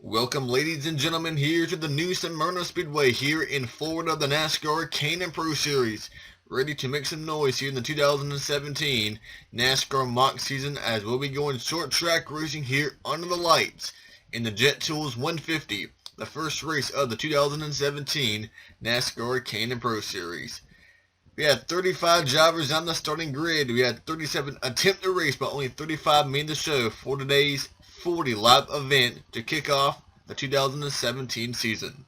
Welcome, ladies and gentlemen, here to the new Smyrna Speedway here in Florida, the NASCAR K&N Pro Series. Ready to make some noise here in the 2017 NASCAR mock season, as we'll be going short track racing here under the lights in the Jet Tools 150, the first race of the 2017 NASCAR K&N Pro Series. We had 35 drivers on the starting grid. We had 37 attempt to race, but only 35 made the show for today's 40-lap event to kick off the 2017 season.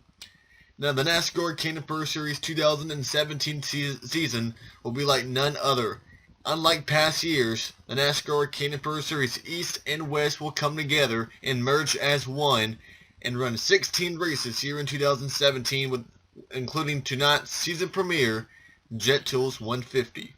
Now, the NASCAR K&N Pro Series 2017 season will be like none other. Unlike past years, the NASCAR K&N Pro Series East and West will come together and merge as one and run 16 races here in 2017, with including tonight's season premiere, Jet Tools 150.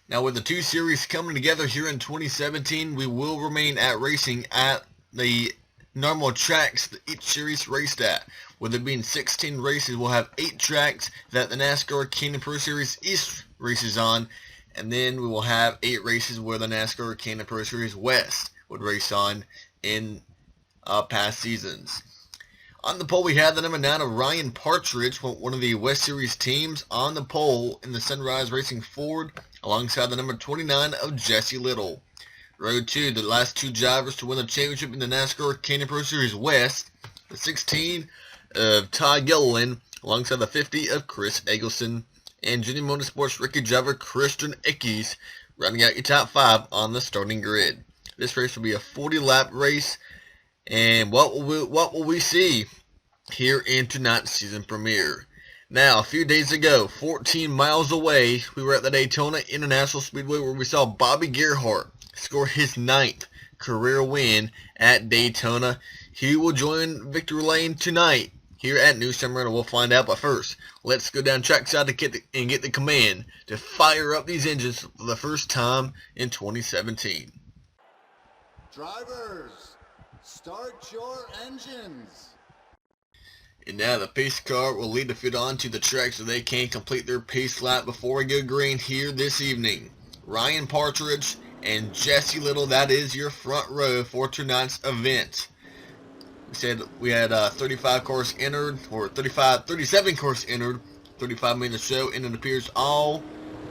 Now, with the two series coming together here in 2017, we will remain at racing at the normal tracks that each series raced at. With it being 16 races, we'll have 8 tracks that the NASCAR K&N Pro Series East races on, and then we will have 8 races where the NASCAR K&N Pro Series West would race on in past seasons. On the pole, we have the number 9 of Ryan Partridge, one of the West Series teams, on the pole in the Sunrise Racing Ford, alongside the number 29 of Jesse Little. Row 2, the last 2 drivers to win the championship in the NASCAR K&N Pro Series West, the 16 of Todd Gilliland, alongside the 50 of Chris Eggleston, and Junior Motorsports rookie driver Christian Eckes, rounding out your top 5 on the starting grid. This race will be a 40-lap race. And what will we see here in tonight's season premiere? Now, a few days ago, 14 miles away, we were at the Daytona International Speedway, where we saw Bobby Gerhart score his 9th career win at Daytona. He will join victory lane tonight here at New Smyrna. We'll find out, but first, let's go down trackside to get the command to fire up these engines for the first time in 2017. Drivers, start your engines. And now the pace car will lead the field onto the track so they can complete their pace lap before we go green here this evening. Ryan Partridge and Jesse Little, that is your front row for tonight's event. We said we had 35 cars entered, or 37 cars entered, 35 made the show, and it appears all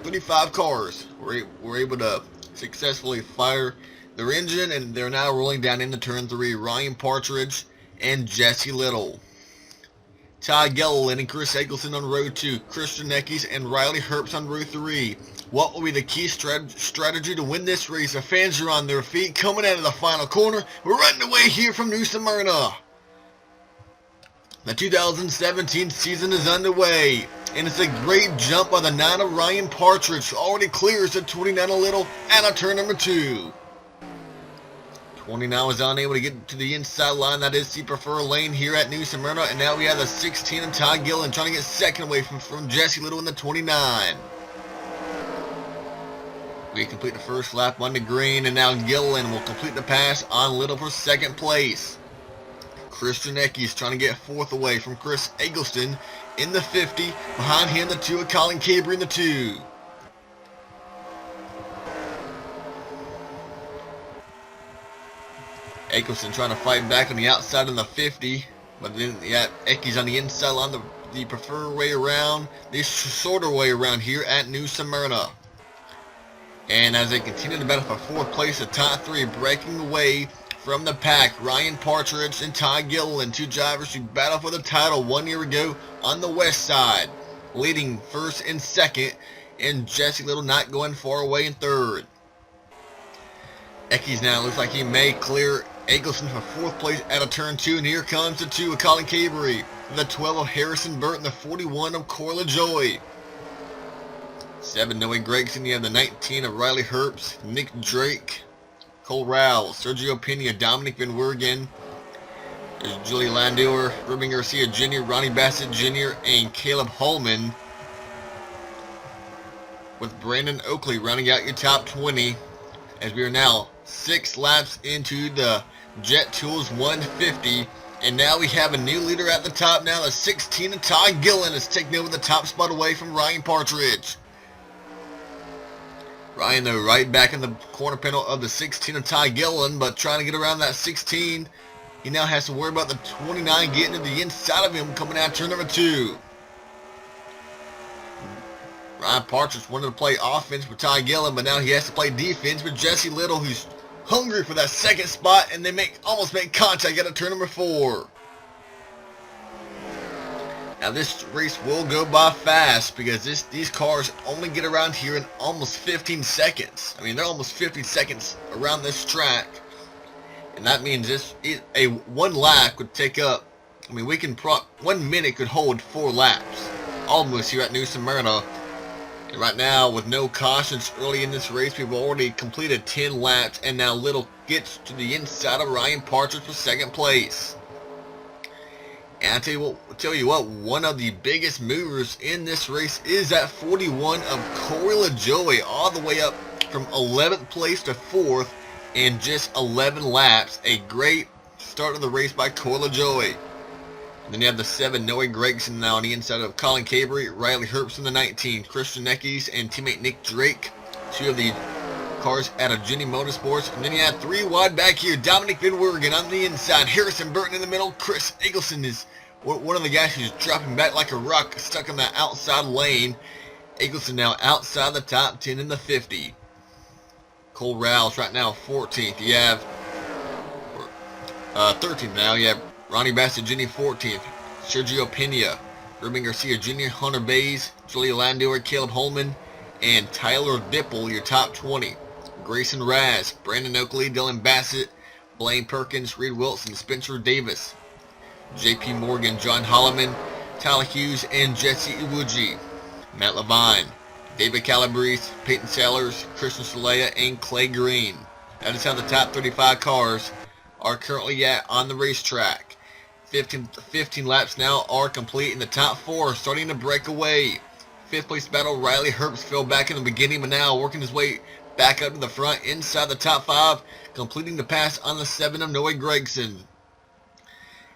35 cars were able to successfully fire their engine, and they're now rolling down into turn 3. Ryan Partridge and Jesse Little. Todd Gilliland and Chris Eggleston on row 2. Christian Eckes and Riley Herbst on row 3. What will be the key strategy to win this race? The fans are on their feet, coming out of the final corner. We're running away here from New Smyrna. The 2017 season is underway, and it's a great jump by the 9 of Ryan Partridge. Already clears the 29 of Little out of turn number 2. 29 was unable to get to the inside line. That is the preferred lane here at New Smyrna. And now we have the 16 of Todd Gilliland trying to get second away from Jesse Little in the 29. We complete the first lap on the green, and now Gilliland will complete the pass on Little for second place. Christian Eckes trying to get fourth away from Chris Eggleston in the 50. Behind him, the 2 of Colin Cabry in the 2. Eggleston trying to fight back on the outside in the 50, but then Eckes on the inside line, the preferred way around, the shorter way around here at New Smyrna. And as they continue to battle for fourth place, the top 3 breaking away from the pack. Ryan Partridge and Todd Gilliland, 2 drivers who battled for the title 1 year ago on the west side, leading first and second, and Jesse Little not going far away in third. Eckes now looks like he may clear Eggleston for fourth place out of turn 2, and here comes the 2 of Colin Cabry, the 12 of Harrison Burton, the 41 of Corla Joy. 7 Noe Gregson, you have the 19 of Riley Herbst, Nick Drake, Cole Rouse, Sergio Pena, Dominic Van Wergen. There's Julie Landauer, Ruben Garcia Jr., Ronnie Bassett Jr., and Caleb Holman, with Brandon Oakley rounding out your top 20, as we are now 6 laps into the Jet Tools 150, and now we have a new leader at the top now. The 16 of Todd Gilliland is taking over the top spot away from Ryan Partridge. Ryan, though, right back in the corner panel of the 16 of Todd Gilliland, but trying to get around that 16 He now has to worry about the 29 getting to the inside of him coming out turn number 2. Ryan Partridge wanted to play offense with Ty Gillen, but now he has to play defense with Jesse Little, who's hungry for that second spot, and they almost make contact at turn number 4. Now this race will go by fast because these cars only get around here in almost 15 seconds. I mean, they're almost 50 seconds around this track. And that means one lap could take up, I mean, 1 minute could hold 4 laps. Almost here at New Smyrna. And right now, with no cautions early in this race, we've already completed 10 laps, and now Little gets to the inside of Ryan Partridge for second place. And I'll tell you what, one of the biggest movers in this race is that 41 of Corey LaJoie, all the way up from 11th place to 4th in just 11 laps. A great start of the race by Corey LaJoie. And then you have the 7, Noah Gregson now on the inside of Colin Cabry, Riley Herbst in the 19, Christian Neckes and teammate Nick Drake, 2 of the cars out of Jenny Motorsports. And then you have 3 wide back here, Dominic Van Wergen on the inside, Harrison Burton in the middle, Chris Eggleston is one of the guys who's dropping back like a rock, stuck in that outside lane. Eggleston now outside the top 10 in the 50. Cole Rouse right now 14th. You have 13th now. You have Ronnie Bassett Jr. 14th. Sergio Pena, Ruben Garcia Jr., Hunter Bays, Julia Landauer, Caleb Holman, and Tyler Dipple, your top 20. Grayson Raz, Brandon Oakley, Dylan Bassett, Blaine Perkins, Reed Wilson, Spencer Davis, J.P. Morgan, John Holloman, Tyler Hughes, and Jesse Iwuji. Matt Levine, David Calabrese, Peyton Sellers, Christian Solea, and Clay Green. That is how the top 35 cars are currently at on the racetrack. 15 laps now are complete, and the top 4 are starting to break away. 5th place battle, Riley Herbst fell back in the beginning, but now working his way back up to the front inside the top 5, completing the pass on the 7 of Noah Gregson.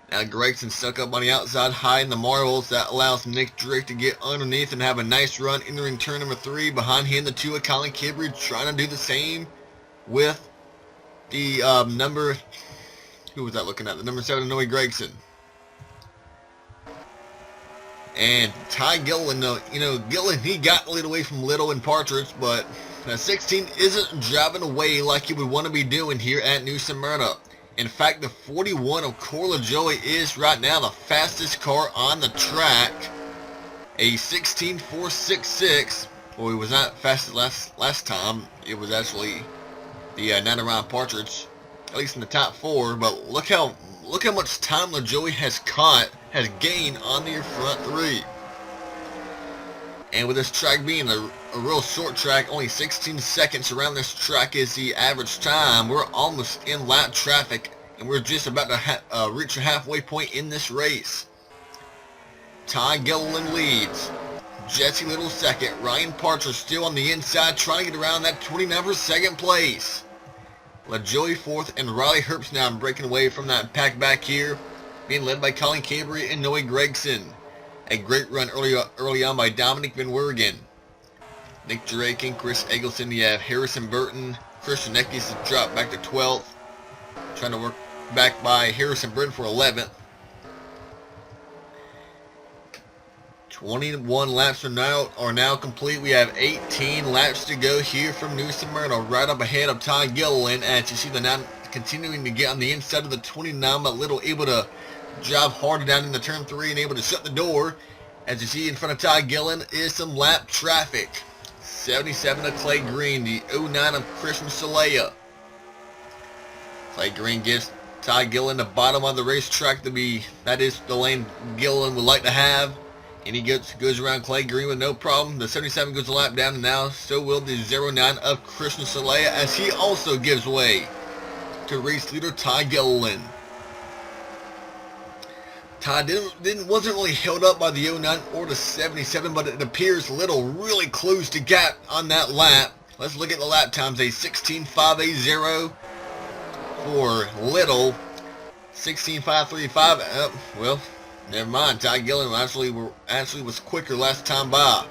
Now Gregson stuck up on the outside high in the marbles. That allows Nick Drake to get underneath and have a nice run entering turn number 3. Behind him, the 2 of Colin Kibridge trying to do the same with the number, who was that looking at? The number 7 of Noah Gregson. And Ty Gillen, Gillen, he got a little away from Little and Partridge, but 16 isn't driving away like he would want to be doing here at New Smyrna. In fact, the 41 of Corey LaJoie is right now the fastest car on the track. A 16.466. Well, he was not fast last time. It was actually the 9 Ryan Partridge, at least in the top 4. But look how much time LaJoie has gained on the front 3. And with this track being a real short track, only 16 seconds around this track is the average time. We're almost in lap traffic, and we're just about to reach a halfway point in this race. Ty Gillen leads. Jesse Little second. Ryan Partridge still on the inside, trying to get around that 29 for second place. LaJoie 4th, and Riley Herbst now breaking away from that pack back here, being led by Colin Cabry and Noah Gregson. A great run early on by Dominic Van Wergen. Nick Drake and Chris Eggleston. You have Harrison Burton. Christian Neckes has dropped back to 12th. Trying to work back by Harrison Burton for 11th. 21 laps are now complete. We have 18 laps to go here from New Smyrna. Right up ahead of Ty Gillen. As you see, they're now continuing to get on the inside of the 29, but Little able to drive harder down in the turn 3 and able to shut the door. As you see in front of Ty Gillen is some lap traffic. 77 of Clay Green, the 09 of Christian Solea. Clay Green gives Ty Gillen the bottom of the racetrack that is the lane Gillen would like to have. And he goes around Clay Green with no problem. The 77 goes a lap down, and now so will the 09 of Christian Solea, as he also gives way to race leader Ty Gillen. Ty wasn't really held up by the 09 or the 77, but it appears Little really closed the gap on that lap. Let's look at the lap times. A 16.580 for Little. 16.535. Well, never mind. Ty Gillen actually was quicker last time by.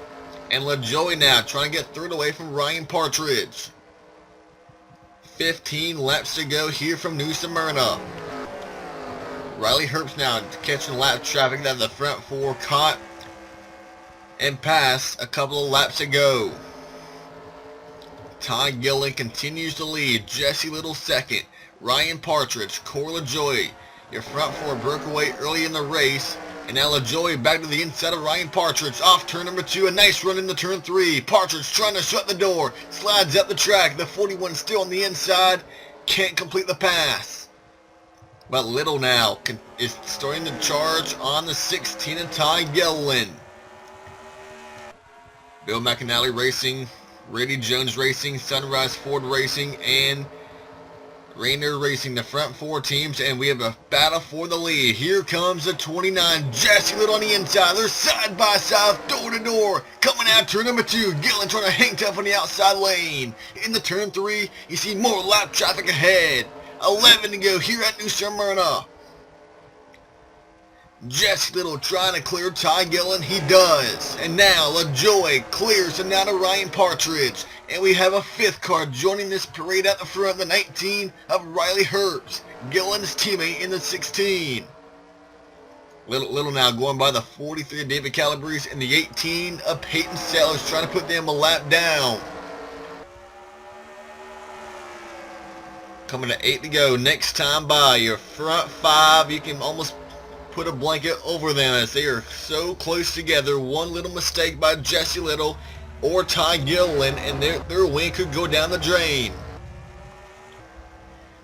And LaJoie now trying to get third away from Ryan Partridge. 15 laps to go here from New Smyrna. Riley Herbst now catching lap traffic that the front four caught and passed a couple of laps ago. Ty Gillen continues to lead. Jesse Little second. Ryan Partridge, Corey LaJoie. Your front four broke away early in the race. And now LaJoie back to the inside of Ryan Partridge. Off turn number 2. A nice run into turn 3. Partridge trying to shut the door. Slides up the track. The 41 still on the inside. Can't complete the pass. But Little now is starting to charge on the 16 of Ty Gillen. Bill McAnally Racing, Reddy Jones Racing, Sunrise Ford Racing, and Rainier Racing, the front four teams, and we have a battle for the lead. Here comes the 29, Jesse Little on the inside. They're side by side, door to door. Coming out turn number 2, Gillen trying to hang tough on the outside lane. In the turn 3, you see more lap traffic ahead. 11 to go here at New Smyrna. Jesse Little trying to clear Ty Gillen. He does. And now LaJoie clears him down to Ryan Partridge. And we have a 5th car joining this parade at the front, the 19 of Riley Herbst. Gillen's teammate in the 16. Little now going by the 43 of David Calabrese and the 18 of Peyton Sellers, trying to put them a lap down. Coming to 8 to go. Next time by, your front 5, you can almost put a blanket over them as they are so close together. One little mistake by Jesse Little or Ty Gillen and their win could go down the drain.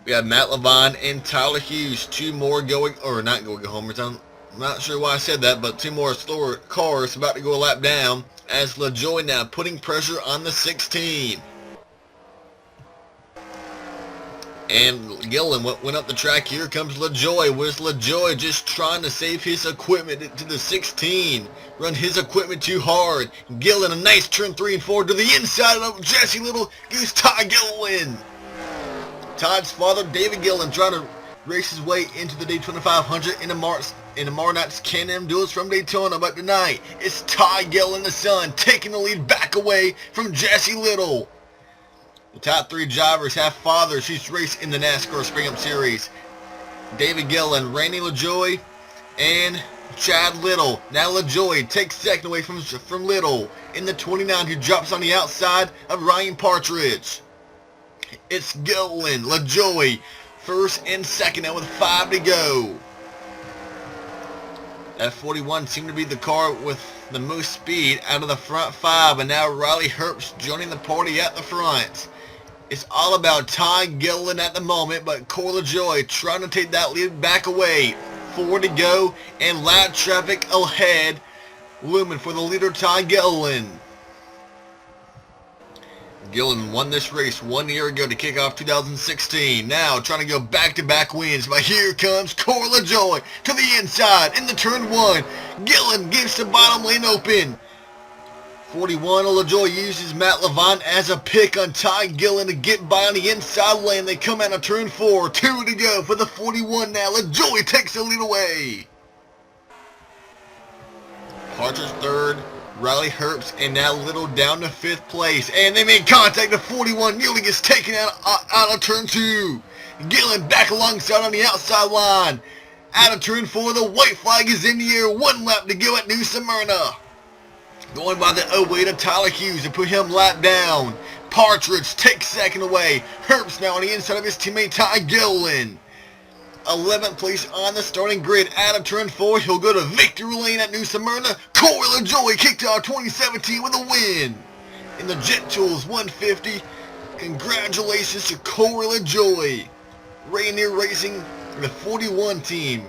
We have Matt Levine and Tyler Hughes, 2 more going, or not going homers. I'm not sure why I said that, but 2 more slower cars about to go a lap down as LaJoie now putting pressure on the 16. And Gillen went up the track. Here comes LaJoie. Where's LaJoie just trying to save his equipment to the 16. Run his equipment too hard. Gillen a nice turn 3 and 4 to the inside of Jesse Little. Goes Ty Gillen. Todd's father, David Gillen, trying to race his way into the Daytona 500 in the Marnot's Can-Am duels from Daytona. But tonight, it's Ty Gillen, the son, taking the lead back away from Jesse Little. The top 3 drivers have fathers who's raced in the NASCAR Spring Up Series. David Gillen, Randy LaJoie, and Chad Little. Now LaJoie takes second away from Little in the 29, who drops on the outside of Ryan Partridge. It's Gillen, LaJoie, first and second now with 5 to go. That 41 seemed to be the car with the most speed out of the front 5, and now Riley Herbst joining the party at the front. It's all about Ty Gillen at the moment, but Corey LaJoie trying to take that lead back away. 4 to go, and lap traffic ahead, looming for the leader, Ty Gillen. Gillen won this race 1 year ago to kick off 2016. Now trying to go back-to-back wins, but here comes Corey LaJoie to the inside in the turn 1. Gillen gives the bottom lane open. 41, LaJoie uses Matt Levine as a pick on Ty Gillen to get by on the inside lane. They come out of turn 4. 2 to go for the 41 now. LaJoie takes the lead away. Partridge 3rd, Riley Herbst, and now Little down to 5th place. And they make contact. The 41 nearly gets taken out of turn 2. Gillen back alongside on the outside line. Out of turn 4, the white flag is in the air. 1 lap to go at New Smyrna. Going by the 08 of Tyler Hughes to put him lap down. Partridge takes second away. Herbst now on the inside of his teammate Ty Gillen. 11th place on the starting grid. Out of turn 4, he'll go to victory lane at New Smyrna. Corey LaJoie kicked out 2017 with a win. In the Jet Tools 150, congratulations to Corey LaJoie. Rainier Racing, the 41 team,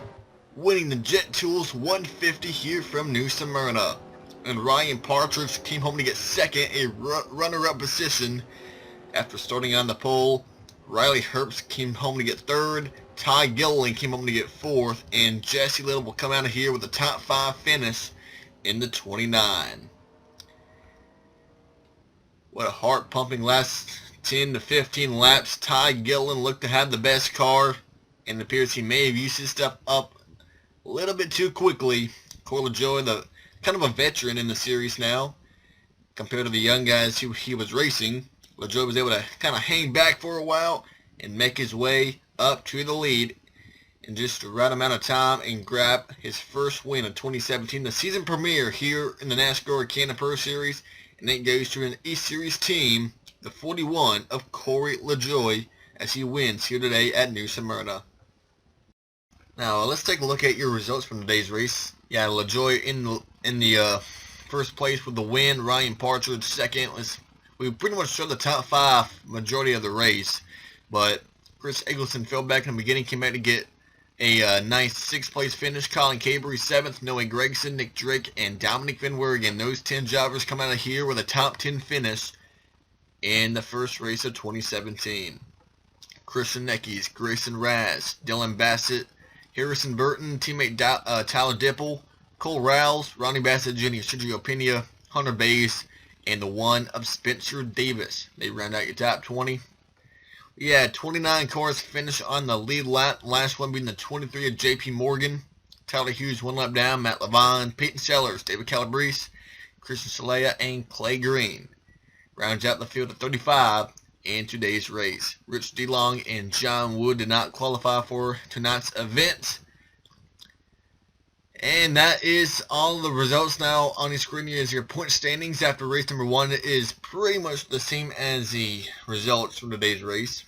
winning the Jet Tools 150 here from New Smyrna. And Ryan Partridge came home to get second, a runner-up position after starting on the pole. Riley Herbst came home to get 3rd. Ty Gillen came home to get 4th. And Jesse Little will come out of here with a top 5 finish in the 29. What a heart-pumping last 10 to 15 laps. Ty Gillen looked to have the best car, and it appears he may have used his stuff up a little bit too quickly. Corey LaJoie, the kind of a veteran in the series now compared to the young guys who he was racing. LaJoie was able to kind of hang back for a while and make his way up to the lead in just the right amount of time and grab his first win of 2017, the season premiere here in the NASCAR K&N Pro Series, and it goes to an East Series team, the 41 of Corey LaJoie, as he wins here today at New Smyrna. Now let's take a look at your results from today's race. Yeah, LaJoie in the first place with the win. Ryan Partridge second. We pretty much showed the top 5 majority of the race, but Chris Eggleston fell back in the beginning, came back to get a nice 6th place finish. Colin Cabery 7th, Noah Gregson, Nick Drake, and Dominic Van Wergen. Those 10 drivers come out of here with a top 10 finish in the first race of 2017. Christian Neckes, Grayson Raz, Dylan Bassett, Harrison Burton, teammate Tyler Dipple, Cole Rouse, Ronnie Bassett Jr., Sergio Pena, Hunter Bays, and the one of Spencer Davis. They round out your top 20. We had 29 cars finish on the lead lap. Last one being the 23 of JP Morgan. Tyler Hughes 1 lap down. Matt Levine, Peyton Sellers, David Calabrese, Christian Salea, and Clay Green. Rounds out the field at 35 in today's race. Rich DeLong and John Wood did not qualify for tonight's event. And that is all the results. Now on your screen here is your point standings after race number 1. It is pretty much the same as the results from today's race.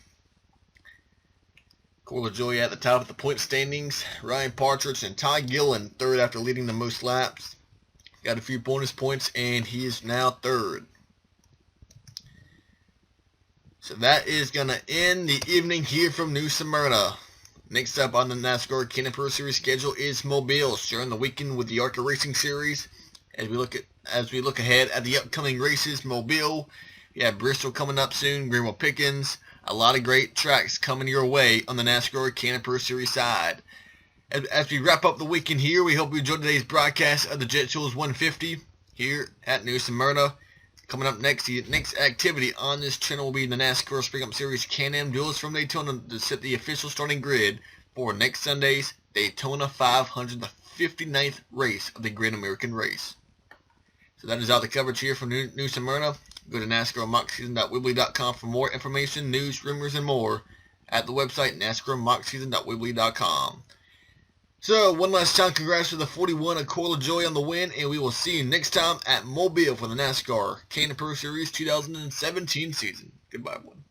Corey LaJoie at the top of the point standings. Ryan Partridge and Ty Gillen third after leading the most laps. Got a few bonus points and he is now third. So that is going to end the evening here from New Smyrna. Next up on the NASCAR K&N Pro Series schedule is Mobile, sharing the weekend with the ARCA Racing Series. As we look ahead at the upcoming races, Mobile, you have Bristol coming up soon, Greenville Pickens, a lot of great tracks coming your way on the NASCAR K&N Pro Series side. As we wrap up the weekend here, we hope you enjoyed today's broadcast of the Jet Shows 150 here at New Smyrna. Coming up next, the next activity on this channel will be the NASCAR Spring Up Series Can-Am Duels from Daytona to set the official starting grid for next Sunday's Daytona 500, the 59th race of the Great American Race. So that is all the coverage here from New Smyrna. Go to NASCARMockSeason.weebly.com for more information, news, rumors, and more at the website NASCARMockSeason.weebly.com. So, one last time, congrats to the 41 of Corey LaJoie on the win, and we will see you next time at Mobile for the NASCAR K&N Pro Series 2017 season. Goodbye, everyone.